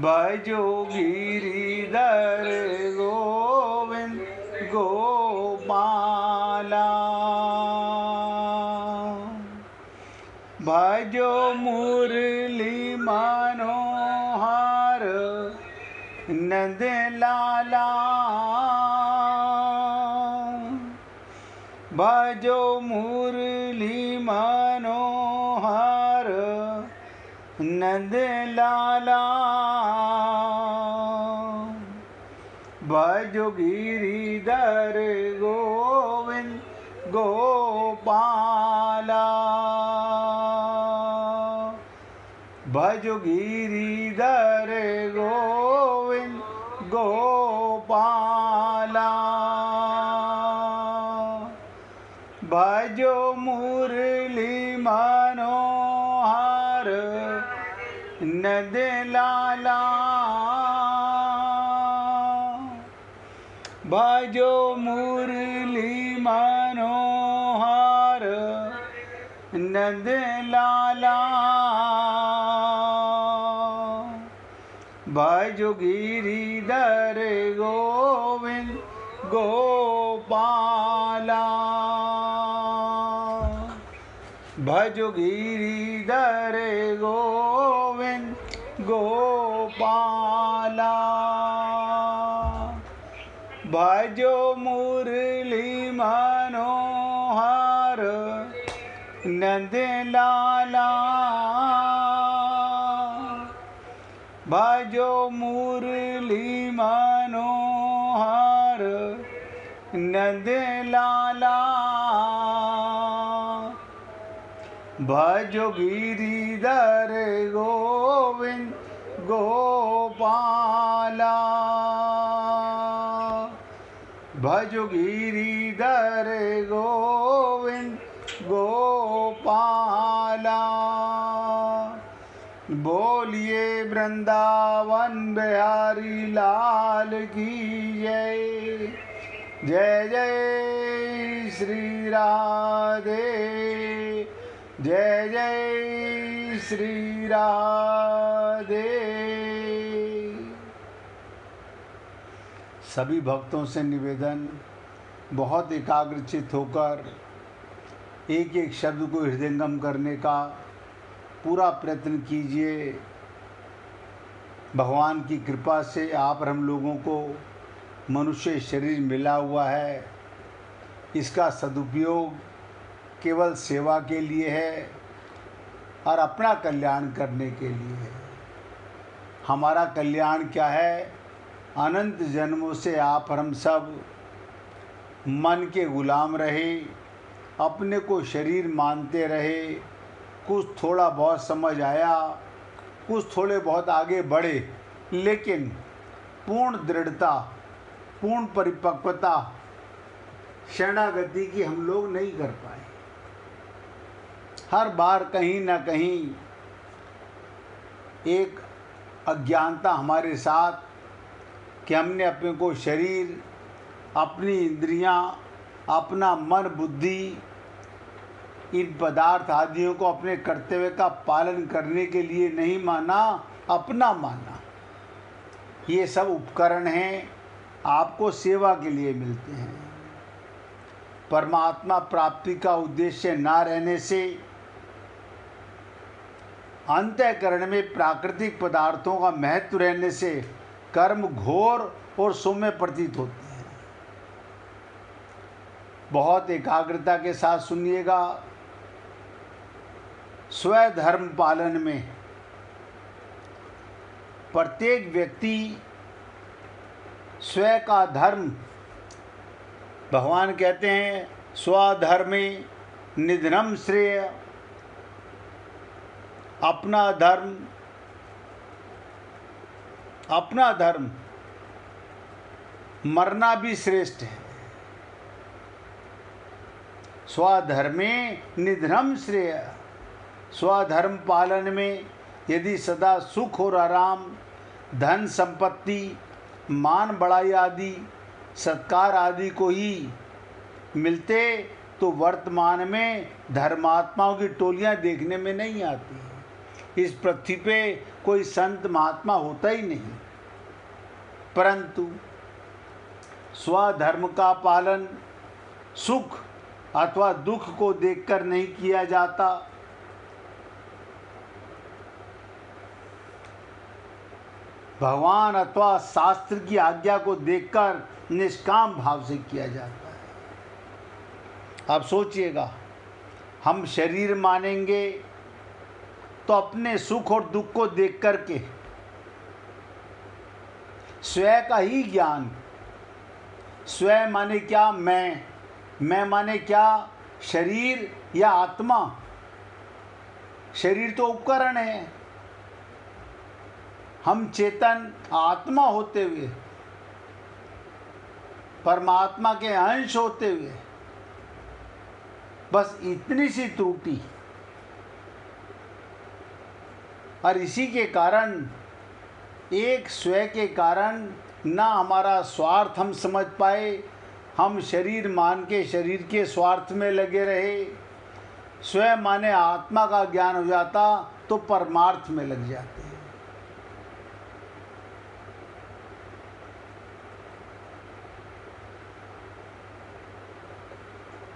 भजो गिरिधर गोविंद गोपाला। भजो मुरली मनोहर नंद लाला। भजो मुरली मनोहर नंद लाला। भजो गिरिधर गोविंद गोपाला। भजो गिरिधर गोविंद गोपाला। भजो मुरली मनोहर नंद लाला। भजो मुरली मनोहर नंद लाला। भजो गिरिधर गोविंद गोपाला। भजो गिरिधर गोविंद गोपाला। भजो मुरली मनोहर नंद लाला। भजो मुरली मनोहर नंद लाला। भजो गिरिधर गोविंद गोपाला। भजो गिरिधर गोविंद गोपाला। बोलिए वृंदावन बिहारी लाल की जय। जय जय श्री राधे। जय जय श्री राधे। सभी भक्तों से निवेदन, बहुत एकाग्रचित होकर एक एक शब्द को हृदयंगम करने का पूरा प्रयत्न कीजिए। भगवान की कृपा से आप और हम लोगों को मनुष्य शरीर मिला हुआ है। इसका सदुपयोग केवल सेवा के लिए है और अपना कल्याण करने के लिए है। हमारा कल्याण क्या है? अनंत जन्मों से आप और हम सब मन के गुलाम रहे, अपने को शरीर मानते रहे। कुछ थोड़ा बहुत समझ आया, कुछ थोड़े बहुत आगे बढ़े, लेकिन पूर्ण दृढ़ता, पूर्ण परिपक्वता, शरणागति की हम लोग नहीं कर पाए। हर बार कहीं ना कहीं एक अज्ञानता हमारे साथ कि हमने अपने को शरीर, अपनी इंद्रियां, अपना मन बुद्धि, इन पदार्थ आदियों को अपने कर्तव्य का पालन करने के लिए नहीं माना, अपना माना। ये सब उपकरण हैं, आपको सेवा के लिए मिलते हैं। परमात्मा प्राप्ति का उद्देश्य ना रहने से अंतःकरण में प्राकृतिक पदार्थों का महत्व रहने से कर्म घोर और सौम्य प्रतीत होते हैं। बहुत एकाग्रता के साथ सुनिएगा। स्वधर्म पालन में प्रत्येक व्यक्ति स्व का धर्म, भगवान कहते हैं स्वधर्मे निधनम श्रेय। अपना धर्म मरना भी श्रेष्ठ है। स्वधर्मे निधनम श्रेय। स्वधर्म पालन में यदि सदा सुख और आराम, धन संपत्ति, मान बढ़ाई आदि, सत्कार आदि को ही मिलते तो वर्तमान में धर्मात्माओं की टोलियां देखने में नहीं आती। इस पृथ्वी पे कोई संत महात्मा होता ही नहीं, परंतु स्वधर्म का पालन सुख अथवा दुख को देखकर नहीं किया जाता, भगवान अथवा शास्त्र की आज्ञा को देखकर निष्काम भाव से किया जाता है। अब सोचिएगा, हम शरीर मानेंगे तो अपने सुख और दुख को देख करके स्वयं का ही ज्ञान, स्वयं माने क्या, मैं माने क्या, शरीर या आत्मा। शरीर तो उपकरण है, हम चेतन आत्मा होते हुए, परमात्मा के अंश होते हुए, बस इतनी सी त्रुटि। और इसी के कारण, एक स्वयं के कारण ना हमारा स्वार्थ हम समझ पाए, हम शरीर मान के शरीर के स्वार्थ में लगे रहे। स्वयं माने आत्मा का ज्ञान हो जाता तो परमार्थ में लग जाते हैं।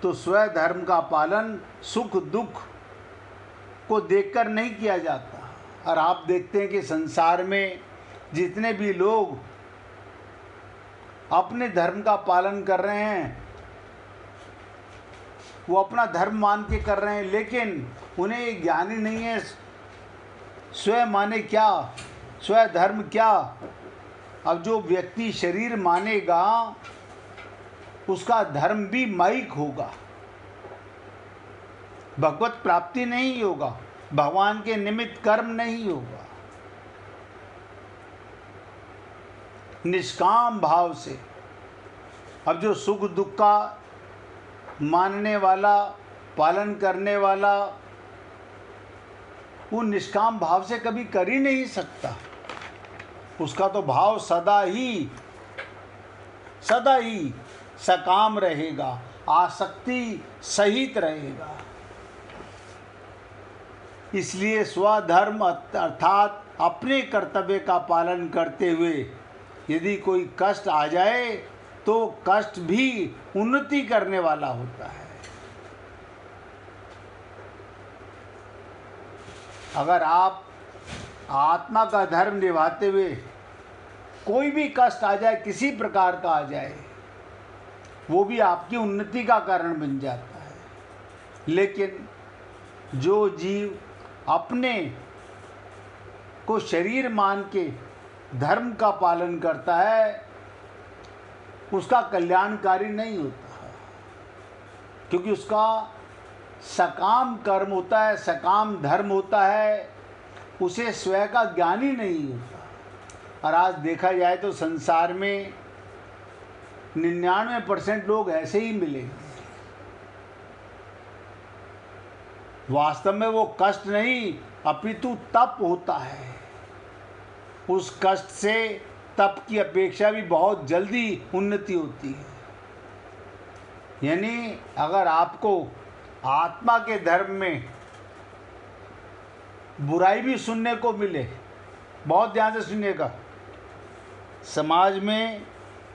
तो स्वधर्म का पालन सुख दुख को देखकर नहीं किया जाता। और आप देखते हैं कि संसार में जितने भी लोग अपने धर्म का पालन कर रहे हैं, वो अपना धर्म मान के कर रहे हैं, लेकिन उन्हें ये ज्ञान ही नहीं है स्वयं माने क्या, स्वधर्म क्या। अब जो व्यक्ति शरीर मानेगा उसका धर्म भी माइक होगा, भगवत प्राप्ति नहीं होगा, भगवान के निमित्त कर्म नहीं होगा। निष्काम भाव से, अब जो सुख दुख का मानने वाला, पालन करने वाला, वो निष्काम भाव से कभी कर ही नहीं सकता। उसका तो भाव सदा ही सकाम रहेगा, आसक्ति सहित रहेगा। इसलिए स्वधर्म अर्थात अपने कर्तव्य का पालन करते हुए यदि कोई कष्ट आ जाए तो कष्ट भी उन्नति करने वाला होता है। अगर आप आत्मा का धर्म निभाते हुए कोई भी कष्ट आ जाए, किसी प्रकार का आ जाए, वो भी आपकी उन्नति का कारण बन जाता है। लेकिन जो जीव अपने को शरीर मान के धर्म का पालन करता है, उसका कल्याणकारी नहीं होता है, क्योंकि उसका सकाम कर्म होता है, सकाम धर्म होता है, उसे स्वयं का ज्ञान ही नहीं होता। और आज देखा जाए तो संसार में 99% लोग ऐसे ही मिलेंगे। वास्तव में वो कष्ट नहीं अपितु तप होता है। उस कष्ट से तप की अपेक्षा भी बहुत जल्दी उन्नति होती है। यानी अगर आपको आत्मा के धर्म में बुराई भी सुनने को मिले, बहुत ध्यान से सुनिएगा, समाज में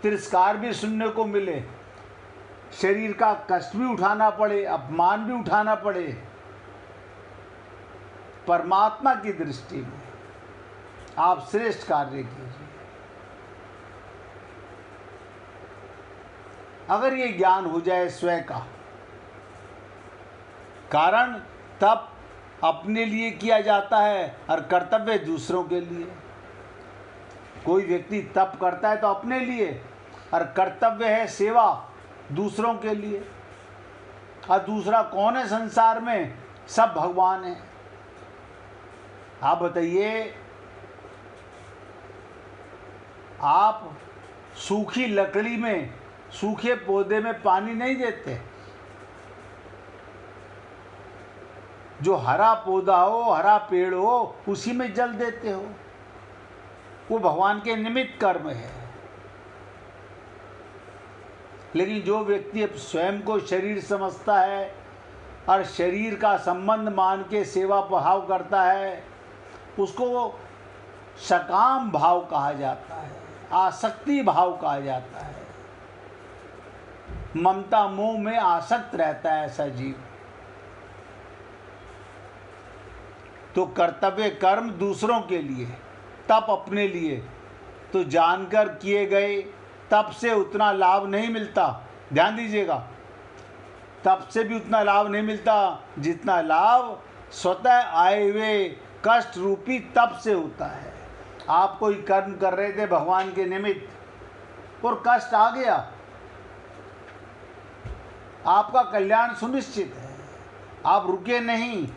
तिरस्कार भी सुनने को मिले, शरीर का कष्ट भी उठाना पड़े, अपमान भी उठाना पड़े, परमात्मा की दृष्टि में आप श्रेष्ठ कार्य कीजिए। अगर ये ज्ञान हो जाए स्वयं का, कारण तप अपने लिए किया जाता है और कर्तव्य दूसरों के लिए। कोई व्यक्ति तप करता है तो अपने लिए, और कर्तव्य है सेवा दूसरों के लिए। और दूसरा कौन है संसार में? सब भगवान है। आप बताइए, आप सूखी लकड़ी में, सूखे पौधे में पानी नहीं देते, जो हरा पौधा हो, हरा पेड़ हो, उसी में जल देते हो। वो भगवान के निमित्त कर्म है। लेकिन जो व्यक्ति अब स्वयं को शरीर समझता है और शरीर का संबंध मान के सेवा भाव करता है, उसको सकाम भाव कहा जाता है, आसक्ति भाव कहा जाता है। ममता मोह में आसक्त रहता है ऐसा जीव। तो कर्तव्य कर्म दूसरों के लिए, तप अपने लिए, तो जानकर किए गए तप से उतना लाभ नहीं मिलता। ध्यान दीजिएगा, तप से भी उतना लाभ नहीं मिलता जितना लाभ स्वतः आए हुए कष्ट रूपी तप से होता है। आप कोई कर्म कर रहे थे भगवान के निमित्त और कष्ट आ गया, आपका कल्याण सुनिश्चित है, आप रुके नहीं।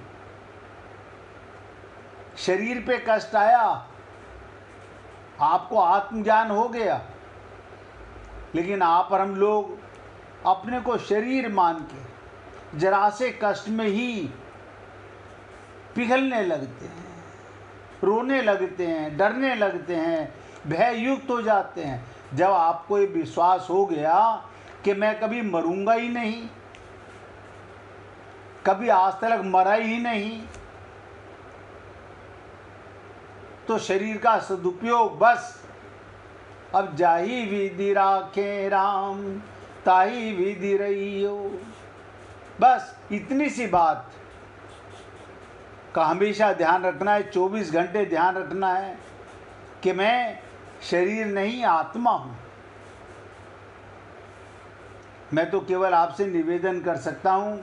शरीर पे कष्ट आया, आपको आत्मज्ञान हो गया, लेकिन आप और हम लोग अपने को शरीर मान के जरा से कष्ट में ही पिघलने लगते हैं, रोने लगते हैं, डरने लगते हैं, भययुक्त हो जाते हैं। जब आपको ये विश्वास हो गया कि मैं कभी मरूंगा ही नहीं, कभी आज तक मरा ही नहीं, तो शरीर का सदुपयोग बस अब जाही विधि राखे राम ताही विधि रहियो। बस इतनी सी बात का हमेशा ध्यान रखना है, 24 घंटे ध्यान रखना है कि मैं शरीर नहीं आत्मा हूँ। मैं तो केवल आपसे निवेदन कर सकता हूँ,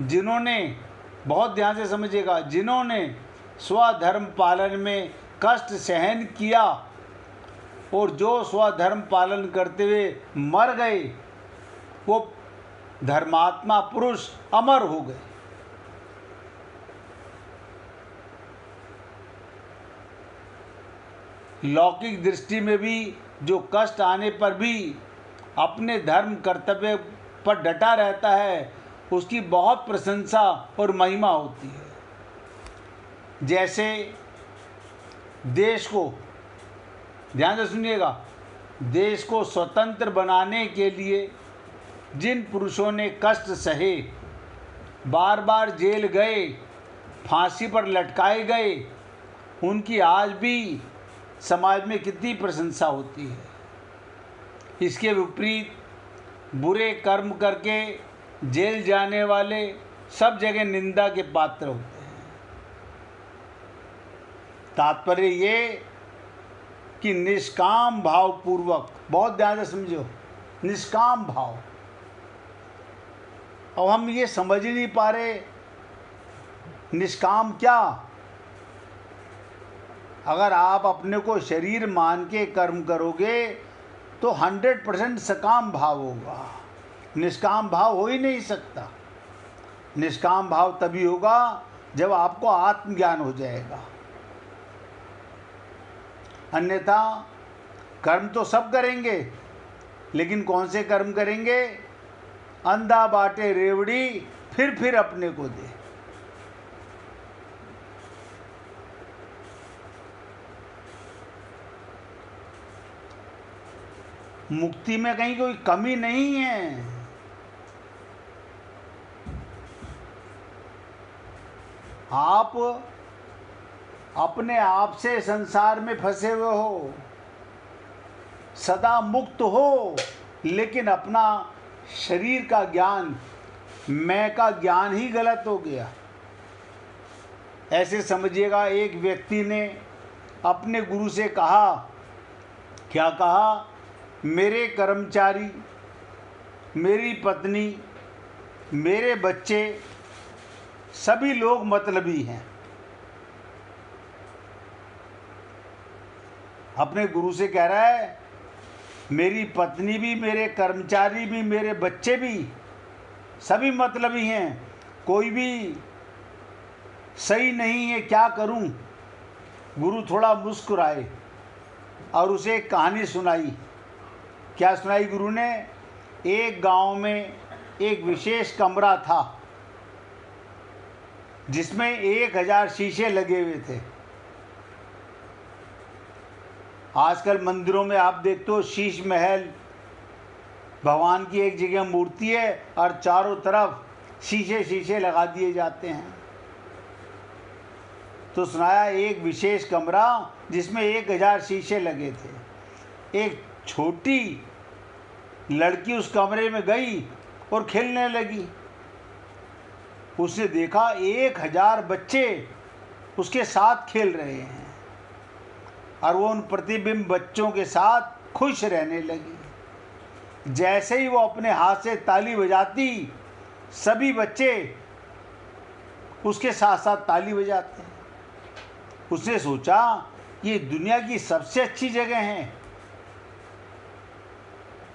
जिन्होंने, बहुत ध्यान से समझिएगा, जिन्होंने स्वधर्म पालन में कष्ट सहन किया और जो स्वधर्म पालन करते हुए मर गए, वो धर्मात्मा पुरुष अमर हो गए। लौकिक दृष्टि में भी जो कष्ट आने पर भी अपने धर्म कर्तव्य पर डटा रहता है, उसकी बहुत प्रशंसा और महिमा होती है। जैसे देश को, ध्यान से सुनिएगा, देश को स्वतंत्र बनाने के लिए जिन पुरुषों ने कष्ट सहे, बार बार जेल गए, फांसी पर लटकाए गए, उनकी आज भी समाज में कितनी प्रशंसा होती है। इसके विपरीत बुरे कर्म करके जेल जाने वाले सब जगह निंदा के पात्र होते हैं। तात्पर्य ये कि निष्काम भाव पूर्वक, बहुत ध्यान से समझो, निष्काम भाव। अब हम ये समझ ही नहीं पा रहे निष्काम क्या। अगर आप अपने को शरीर मान के कर्म करोगे तो 100% सकाम भाव होगा, निष्काम भाव हो ही नहीं सकता। निष्काम भाव तभी होगा जब आपको आत्मज्ञान हो जाएगा। अन्यथा कर्म तो सब करेंगे, लेकिन कौन से कर्म करेंगे? अंधा बाटे रेवड़ी फिर अपने को दे। मुक्ति में कहीं कोई कमी नहीं है। आप अपने आप से संसार में फंसे हुए हो, सदा मुक्त हो, लेकिन अपना शरीर का ज्ञान, मैं का ज्ञान ही गलत हो गया। ऐसे समझिएगा, एक व्यक्ति ने अपने गुरु से कहा, क्या कहा? मेरे कर्मचारी, मेरी पत्नी, मेरे बच्चे, सभी लोग मतलबी हैं। अपने गुरु से कह रहा है, मेरी पत्नी भी, मेरे कर्मचारी भी, मेरे बच्चे भी, सभी मतलबी हैं, कोई भी सही नहीं है, क्या करूं? गुरु थोड़ा मुस्कुराए और उसे एक कहानी सुनाई। क्या सुनाई गुरु ने? एक गांव में एक विशेष कमरा था जिसमें 1000 शीशे लगे हुए थे। आजकल मंदिरों में आप देखते हो शीश महल, भगवान की एक जगह मूर्ति है और चारों तरफ शीशे शीशे लगा दिए जाते हैं। तो सुनाया एक विशेष कमरा जिसमें 1000 शीशे लगे थे। एक छोटी लड़की उस कमरे में गई और खेलने लगी। उसने देखा 1000 बच्चे उसके साथ खेल रहे हैं और वो उन प्रतिबिंब बच्चों के साथ खुश रहने लगी। जैसे ही वो अपने हाथ से ताली बजाती, सभी बच्चे उसके साथ साथ ताली बजाते हैं। उसने सोचा ये दुनिया की सबसे अच्छी जगह है,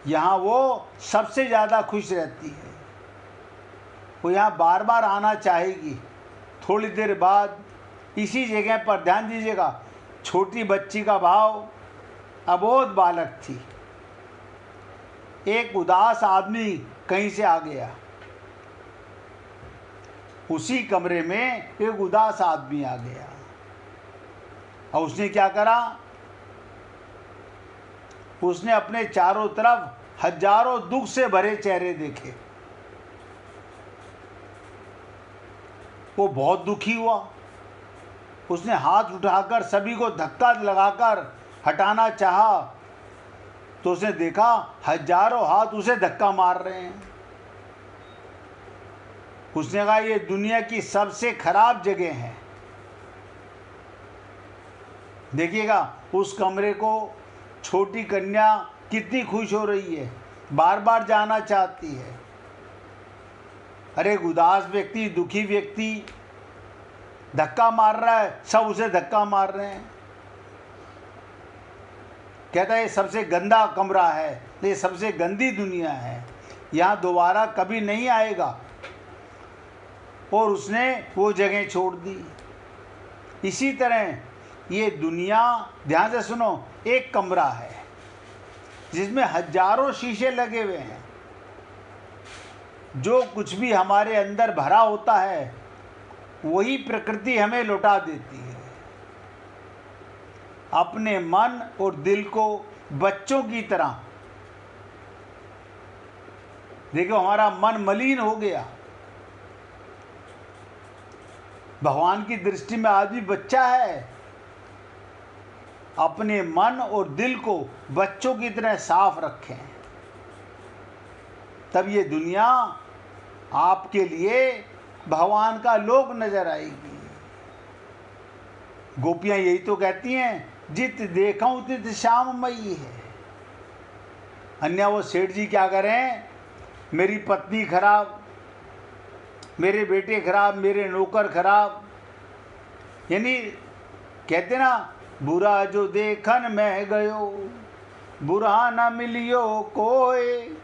यहाँ वो सबसे ज़्यादा खुश रहती है, वो यहाँ बार बार आना चाहेगी। थोड़ी देर बाद इसी जगह पर, ध्यान दीजिएगा, छोटी बच्ची का भाव अबोध बालक थी। एक उदास आदमी कहीं से आ गया। उसी कमरे में एक उदास आदमी आ गया और उसने क्या करा, उसने अपने चारों तरफ हजारों दुख से भरे चेहरे देखे। वो बहुत दुखी हुआ। उसने हाथ उठाकर सभी को धक्का लगाकर हटाना चाहा तो उसने देखा हजारों हाथ उसे धक्का मार रहे हैं। उसने कहा ये दुनिया की सबसे खराब जगह है। देखिएगा उस कमरे को छोटी कन्या कितनी खुश हो रही है, बार बार जाना चाहती है। अरे उदास व्यक्ति, दुखी व्यक्ति धक्का मार रहा है, सब उसे धक्का मार रहे हैं। कहता है ये सबसे गंदा कमरा है, ये सबसे गंदी दुनिया है, यहाँ दोबारा कभी नहीं आएगा। और उसने वो जगह छोड़ दी। इसी तरह ये दुनिया, ध्यान से सुनो, एक कमरा है जिसमें हजारों शीशे लगे हुए हैं। जो कुछ भी हमारे अंदर भरा होता है वही प्रकृति हमें लौटा देती है। अपने मन और दिल को बच्चों की तरह, देखो हमारा मन मलिन हो गया। भगवान की दृष्टि में आदमी बच्चा है। अपने मन और दिल को बच्चों की तरह साफ रखें, तब ये दुनिया आपके लिए भगवान का लोक नजर आएगी। गोपियां यही तो कहती हैं, जित देखूं तित श्याममयी है। अन्य वो सेठ जी क्या करें, मेरी पत्नी खराब, मेरे बेटे खराब, मेरे नौकर खराब, यानी कहते ना, बुरा जो देखन में गयो बुरा न मिलियो कोई,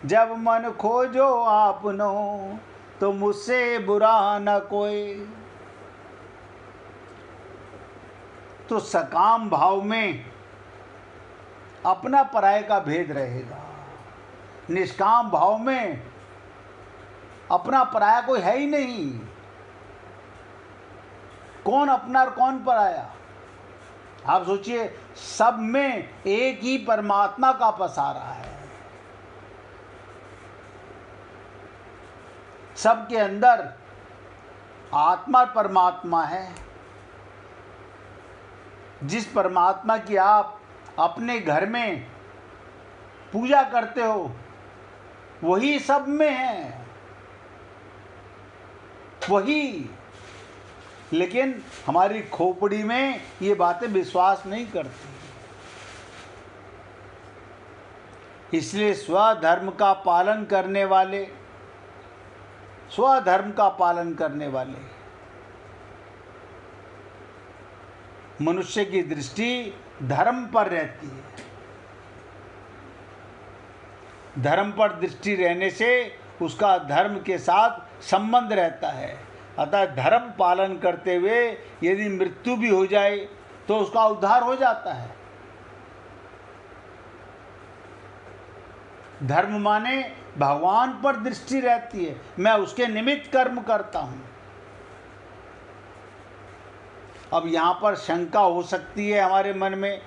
जब मन खोजो आपनो तो मुझसे बुरा न कोई। तो सकाम भाव में अपना पराये का भेद रहेगा, निष्काम भाव में अपना पराया कोई है ही नहीं। कौन अपना और कौन पराया? आप सोचिए, सब में एक ही परमात्मा का पसारा है। सबके अंदर आत्मा परमात्मा है। जिस परमात्मा की आप अपने घर में पूजा करते हो वही सब में है, वही। लेकिन हमारी खोपड़ी में ये बातें विश्वास नहीं करती। इसलिए स्वधर्म का पालन करने वाले, स्वधर्म का पालन करने वाले मनुष्य की दृष्टि धर्म पर रहती है। धर्म पर दृष्टि रहने से उसका धर्म के साथ संबंध रहता है। अतः धर्म पालन करते हुए यदि मृत्यु भी हो जाए तो उसका उद्धार हो जाता है। धर्म माने भगवान पर दृष्टि रहती है, मैं उसके निमित्त कर्म करता हूँ। अब यहाँ पर शंका हो सकती है हमारे मन में,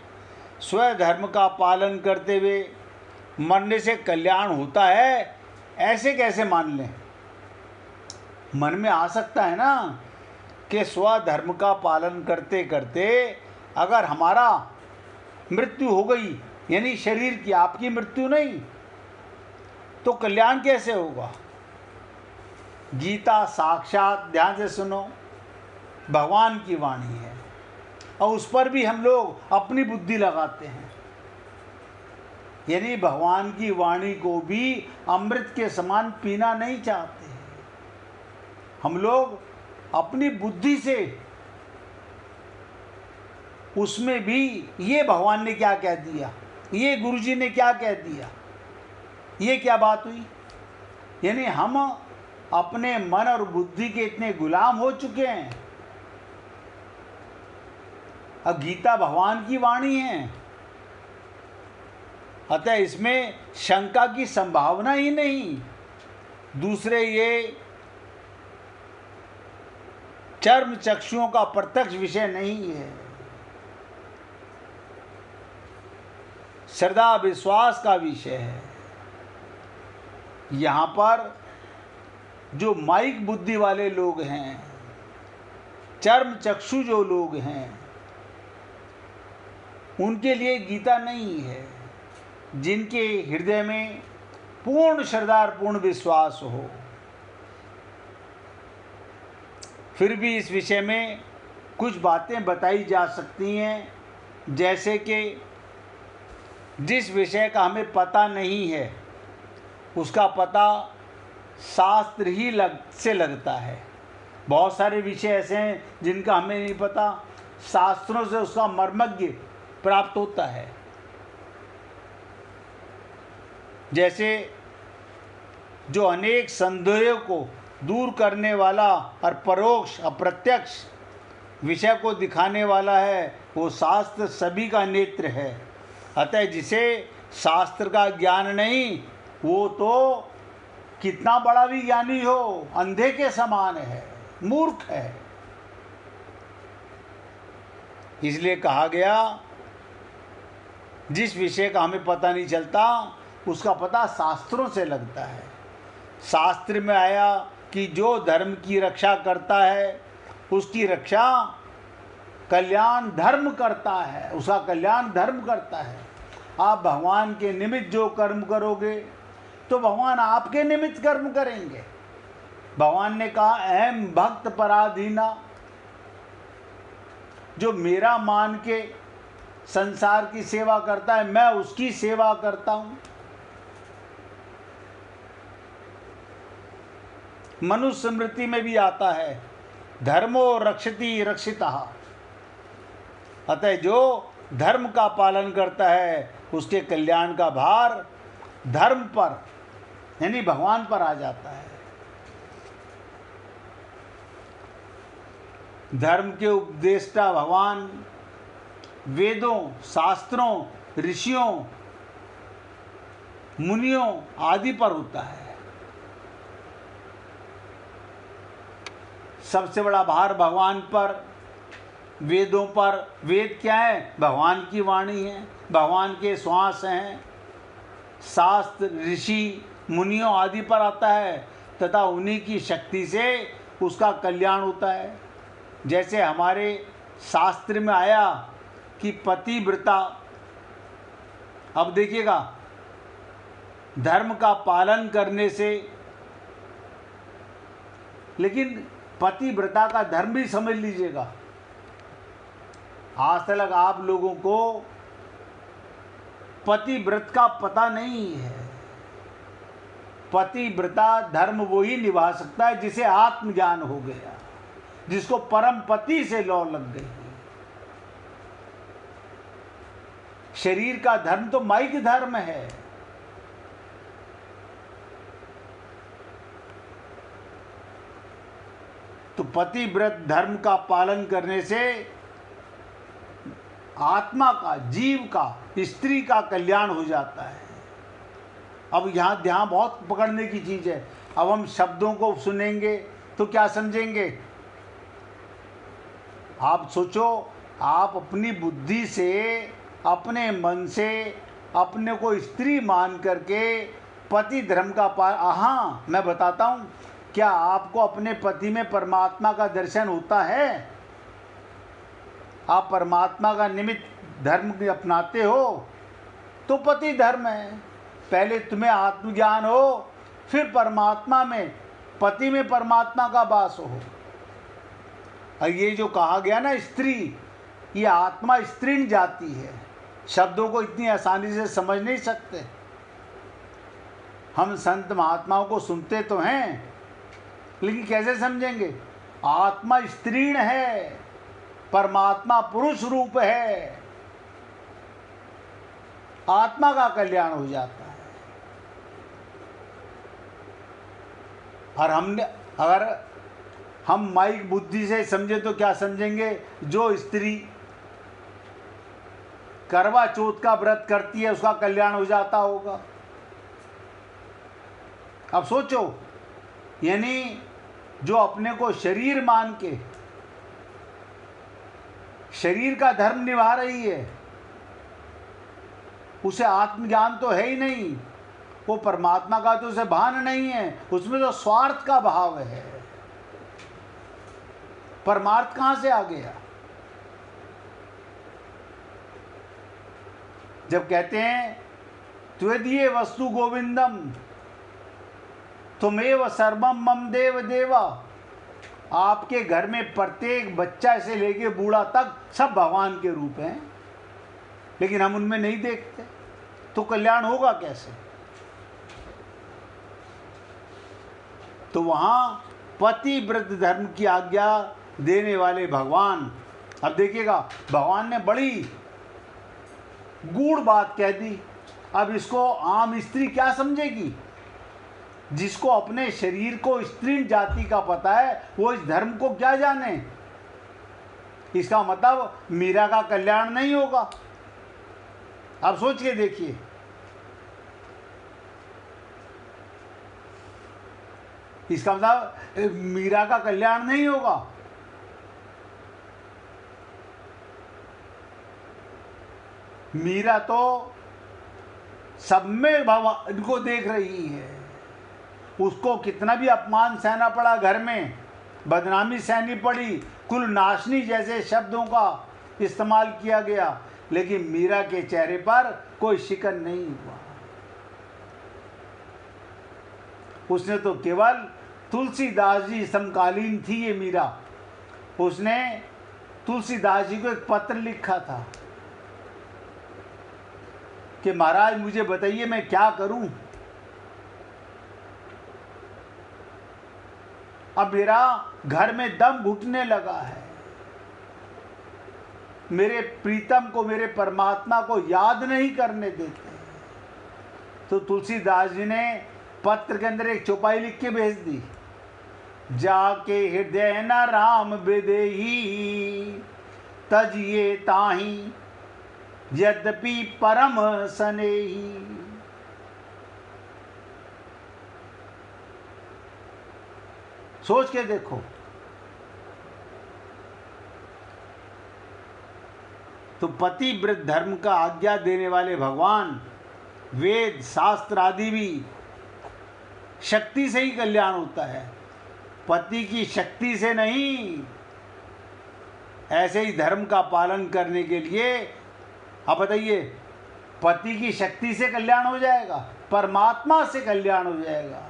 स्वधर्म का पालन करते हुए मरने से कल्याण होता है, ऐसे कैसे मान लें? मन में आ सकता है ना कि स्वधर्म का पालन करते करते अगर हमारा मृत्यु हो गई, यानी शरीर की, आपकी मृत्यु नहीं, तो कल्याण कैसे होगा? गीता साक्षात, ध्यान से सुनो, भगवान की वाणी है और उस पर भी हम लोग अपनी बुद्धि लगाते हैं। यानी भगवान की वाणी को भी अमृत के समान पीना नहीं चाहते हैं। हम लोग अपनी बुद्धि से उसमें भी ये भगवान ने क्या कह दिया, ये गुरुजी ने क्या कह दिया, ये क्या बात हुई। यानी हम अपने मन और बुद्धि के इतने गुलाम हो चुके हैं। अब गीता भगवान की वाणी है, अतः इसमें शंका की संभावना ही नहीं। दूसरे, ये चर्म चक्षुओं का प्रत्यक्ष विषय नहीं है, श्रद्धा विश्वास का विषय है। यहाँ पर जो माइक बुद्धि वाले लोग हैं, चर्म चक्षु जो लोग हैं, उनके लिए गीता नहीं है। जिनके हृदय में पूर्ण श्रद्धा और पूर्ण विश्वास हो, फिर भी इस विषय में कुछ बातें बताई जा सकती हैं, जैसे कि जिस विषय का हमें पता नहीं है उसका पता शास्त्र ही से लगता है। बहुत सारे विषय ऐसे हैं जिनका हमें नहीं पता, शास्त्रों से उसका मर्मज्ञ प्राप्त होता है। जैसे जो अनेक संदेहों को दूर करने वाला और परोक्ष अप्रत्यक्ष विषय को दिखाने वाला है, वो शास्त्र सभी का नेत्र है। अतः जिसे शास्त्र का ज्ञान नहीं, वो तो कितना बड़ा भी ज्ञानी हो, अंधे के समान है, मूर्ख है। इसलिए कहा गया, जिस विषय का हमें पता नहीं चलता उसका पता शास्त्रों से लगता है। शास्त्र में आया कि जो धर्म की रक्षा करता है उसकी रक्षा कल्याण धर्म करता है, उसका कल्याण धर्म करता है। आप भगवान के निमित्त जो कर्म करोगे तो भगवान आपके निमित्त कर्म करेंगे। भगवान ने कहा, अहम भक्त पराधीना, जो मेरा मान के संसार की सेवा करता है, मैं उसकी सेवा करता हूं। मनुष्य स्मृति में भी आता है, धर्मो रक्षति रक्षितः। अतः जो धर्म का पालन करता है उसके कल्याण का भार धर्म पर, यानी भगवान पर आ जाता है। धर्म के उपदेष्टा भगवान वेदों, शास्त्रों, ऋषियों, मुनियों आदि पर होता है। सबसे बड़ा भार भगवान पर, वेदों पर। वेद क्या है? भगवान की वाणी है, भगवान के श्वास हैं। शास्त्र, ऋषि, मुनियों आदि पर आता है तथा उन्हीं की शक्ति से उसका कल्याण होता है। जैसे हमारे शास्त्र में आया कि पतिव्रता, अब देखिएगा, धर्म का पालन करने से, लेकिन पतिव्रता का धर्म भी समझ लीजिएगा। आज तक आप लोगों को पतिव्रत का पता नहीं है। पतिव्रता धर्म वो ही निभा सकता है जिसे आत्मज्ञान हो गया, जिसको परम पति से लौ लग गई। शरीर का धर्म तो माइक धर्म है। तो पतिव्रत धर्म का पालन करने से आत्मा का, जीव का, स्त्री का कल्याण हो जाता है। अब यहाँ ध्यान बहुत पकड़ने की चीज है। अब हम शब्दों को सुनेंगे तो क्या समझेंगे? आप सोचो, आप अपनी बुद्धि से, अपने मन से अपने को स्त्री मान करके पति धर्म का हाँ, मैं बताता हूँ, क्या आपको अपने पति में परमात्मा का दर्शन होता है? आप परमात्मा का निमित्त धर्म अपनाते हो तो पति धर्म है। पहले तुम्हें आत्मज्ञान हो, फिर परमात्मा में, पति में परमात्मा का वास हो। और ये जो कहा गया ना स्त्री, ये आत्मा स्त्रीण जाति है। शब्दों को इतनी आसानी से समझ नहीं सकते। हम संत महात्माओं को सुनते तो हैं, लेकिन कैसे समझेंगे? आत्मा स्त्रीण है, परमात्मा पुरुष रूप है। आत्मा का कल्याण हो जाता है। और हमने, अगर हम माइक बुद्धि से समझे तो क्या समझेंगे? जो स्त्री करवा चौथ का व्रत करती है उसका कल्याण हो जाता होगा। अब सोचो, यानी जो अपने को शरीर मान के शरीर का धर्म निभा रही है, उसे आत्मज्ञान तो है ही नहीं, वो परमात्मा का तो उसे भान नहीं है, उसमें तो स्वार्थ का भाव है। परमार्थ कहां से आ गया? जब कहते हैं त्वदीय वस्तु गोविंदम तुमेव सर्वम मम देव देवा, आपके घर में प्रत्येक बच्चा से लेके बूढ़ा तक सब भगवान के रूप हैं, लेकिन हम उनमें नहीं देखते, तो कल्याण होगा कैसे? तो वहां पतिव्रत धर्म की आज्ञा देने वाले भगवान, अब देखिएगा, भगवान ने बड़ी गूढ़ बात कह दी। अब इसको आम स्त्री क्या समझेगी? जिसको अपने शरीर को स्त्री जाति का पता है, वो इस धर्म को क्या जाने? इसका मतलब मीरा का कल्याण नहीं होगा। अब सोच के देखिए, इसका मतलब मीरा का कल्याण नहीं होगा। मीरा तो सब में भगवान को देख रही है। उसको कितना भी अपमान सहना पड़ा, घर में बदनामी सहनी पड़ी, कुल नाशनी जैसे शब्दों का इस्तेमाल किया गया, लेकिन मीरा के चेहरे पर कोई शिकन नहीं हुआ। उसने तो केवल, तुलसीदास जी समकालीन थी ये मीरा, उसने तुलसीदास जी को एक पत्र लिखा था कि महाराज मुझे बताइए मैं क्या करूं। अब मेरा घर में दम घुटने लगा है, मेरे प्रीतम को, मेरे परमात्मा को याद नहीं करने देते। तो तुलसीदास जी ने पत्र के अंदर एक चौपाई लिख के भेज दी, जाके हृदय न राम विदेही तजिए ताही यद्यपि परम सनेही। सोच के देखो, तो पतिव्रत धर्म का आज्ञा देने वाले भगवान, वेद शास्त्र आदि भी शक्ति से ही कल्याण होता है, पति की शक्ति से नहीं। ऐसे ही धर्म का पालन करने के लिए, आप बताइए, पति की शक्ति से कल्याण हो जाएगा, परमात्मा से कल्याण हो जाएगा।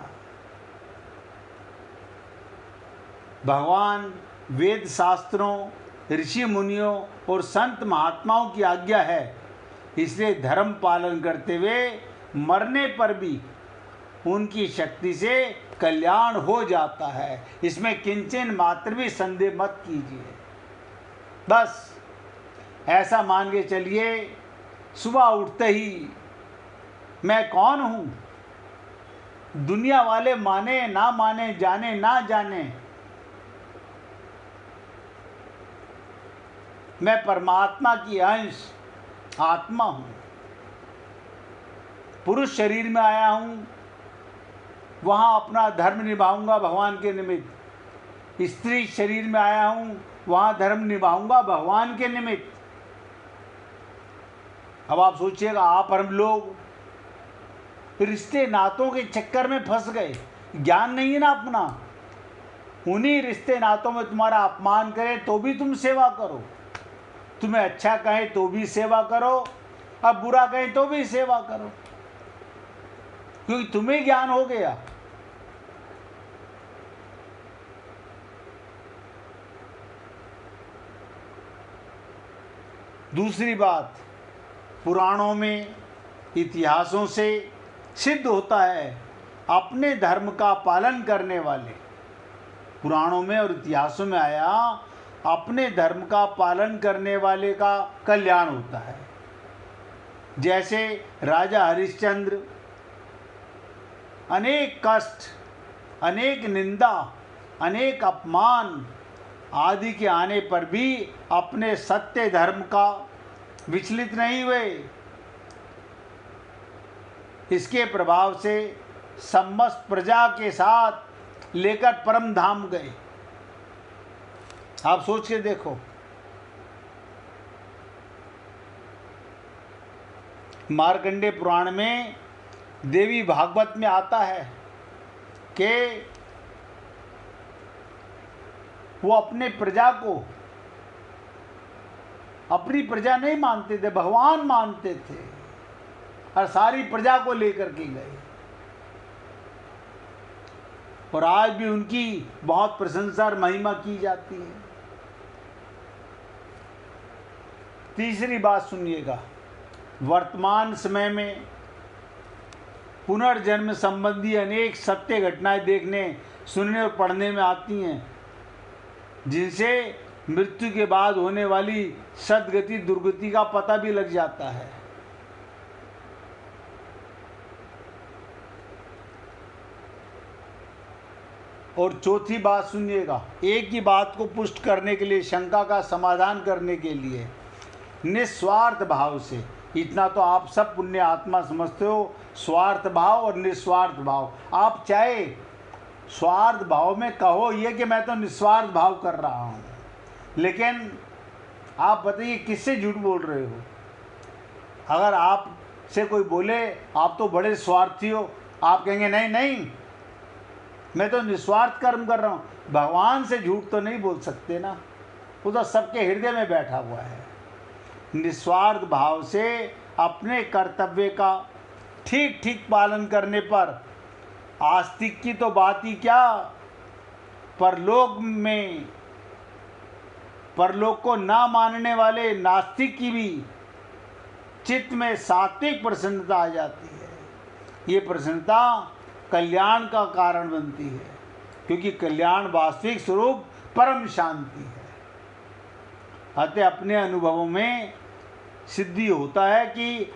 भगवान, वेद शास्त्रों, ऋषि मुनियों और संत महात्माओं की आज्ञा है, इसलिए धर्म पालन करते हुए मरने पर भी उनकी शक्ति से कल्याण हो जाता है। इसमें किंचन मात्र भी संदेह मत कीजिए। बस ऐसा मान के चलिए, सुबह उठते ही मैं कौन हूँ, दुनिया वाले माने ना माने, जाने ना जाने, मैं परमात्मा की अंश आत्मा हूँ। पुरुष शरीर में आया हूँ, वहाँ अपना धर्म निभाऊंगा भगवान के निमित्त। स्त्री शरीर में आया हूँ, वहाँ धर्म निभाऊंगा भगवान के निमित्त। अब आप सोचिएगा, आप और हम लोग रिश्ते नातों के चक्कर में फंस गए, ज्ञान नहीं है ना अपना। उन्हीं रिश्ते नातों में तुम्हारा अपमान करें तो भी तुम सेवा करो, तुम्हें अच्छा कहें तो भी सेवा करो, अब बुरा कहें तो भी सेवा करो, क्योंकि तुम्हें ज्ञान हो गया। दूसरी बात, पुराणों में, इतिहासों से सिद्ध होता है, अपने धर्म का पालन करने वाले, पुराणों में और इतिहासों में आया, अपने धर्म का पालन करने वाले का कल्याण होता है। जैसे राजा हरिश्चंद्र अनेक कष्ट, अनेक निंदा, अनेक अपमान आदि के आने पर भी अपने सत्य धर्म का विचलित नहीं हुए। इसके प्रभाव से समस्त प्रजा के साथ लेकर परम धाम गए। आप सोच के देखो, मार्कंडेय पुराण में, देवी भागवत में आता है कि वो अपने प्रजा को अपनी प्रजा नहीं मानते थे, भगवान मानते थे, और सारी प्रजा को लेकर के गए। और आज भी उनकी बहुत प्रशंसा और महिमा की जाती है। तीसरी बात सुनिएगा, वर्तमान समय में पुनर्जन्म संबंधी अनेक सत्य घटनाएं देखने, सुनने और पढ़ने में आती हैं, जिनसे मृत्यु के बाद होने वाली सद्गति दुर्गति का पता भी लग जाता है। और चौथी बात सुनिएगा, एक ही बात को पुष्ट करने के लिए, शंका का समाधान करने के लिए, निस्वार्थ भाव से, इतना तो आप सब पुण्य आत्मा समझते हो, स्वार्थ भाव और निस्वार्थ भाव। आप चाहे स्वार्थ भाव में कहो ये कि मैं तो निस्वार्थ भाव कर रहा हूँ, लेकिन आप बताइए किससे झूठ बोल रहे हो? अगर आप से कोई बोले आप तो बड़े स्वार्थी हो, आप कहेंगे नहीं नहीं मैं तो निस्वार्थ कर्म कर रहा हूँ। भगवान से झूठ तो नहीं बोल सकते ना, वो तो सबके हृदय में बैठा हुआ है। निस्वार्थ भाव से अपने कर्तव्य का ठीक ठीक पालन करने पर आस्तिक की तो बात ही क्या, परलोक को ना मानने वाले नास्तिक की भी चित्त में सात्विक प्रसन्नता आ जाती है। ये प्रसन्नता कल्याण का कारण बनती है, क्योंकि कल्याण वास्तविक स्वरूप परम शांति है। अतः अपने अनुभवों में सिद्धि होता है कि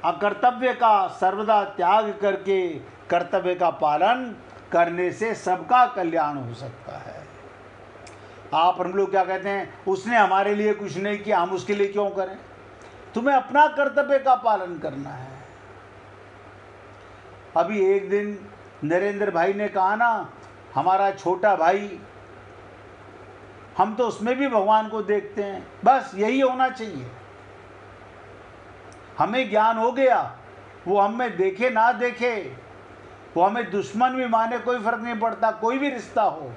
अकर्तव्य का सर्वदा त्याग करके कर्तव्य का पालन करने से सबका कल्याण हो सकता है। आप हम लोग क्या कहते हैं, उसने हमारे लिए कुछ नहीं किया, हम उसके लिए क्यों करें? तुम्हें अपना कर्तव्य का पालन करना है। अभी एक दिन नरेंद्र भाई ने कहा ना, हमारा छोटा भाई, हम तो उसमें भी भगवान को देखते हैं। बस यही होना चाहिए। हमें ज्ञान हो गया, वो हमें देखे ना देखे, वो हमें दुश्मन भी माने, कोई फर्क नहीं पड़ता, कोई भी रिश्ता हो,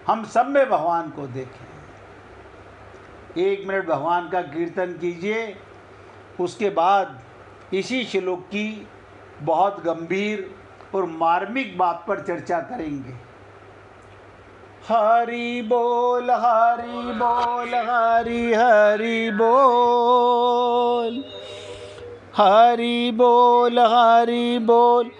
हम सब में भगवान को देखें। 1 मिनट भगवान का कीर्तन कीजिए, उसके बाद इसी श्लोक की बहुत गंभीर और मार्मिक बात पर चर्चा करेंगे। हरि बोल हरि बोल हरि हरि बोल, हरि बोल हरि बोल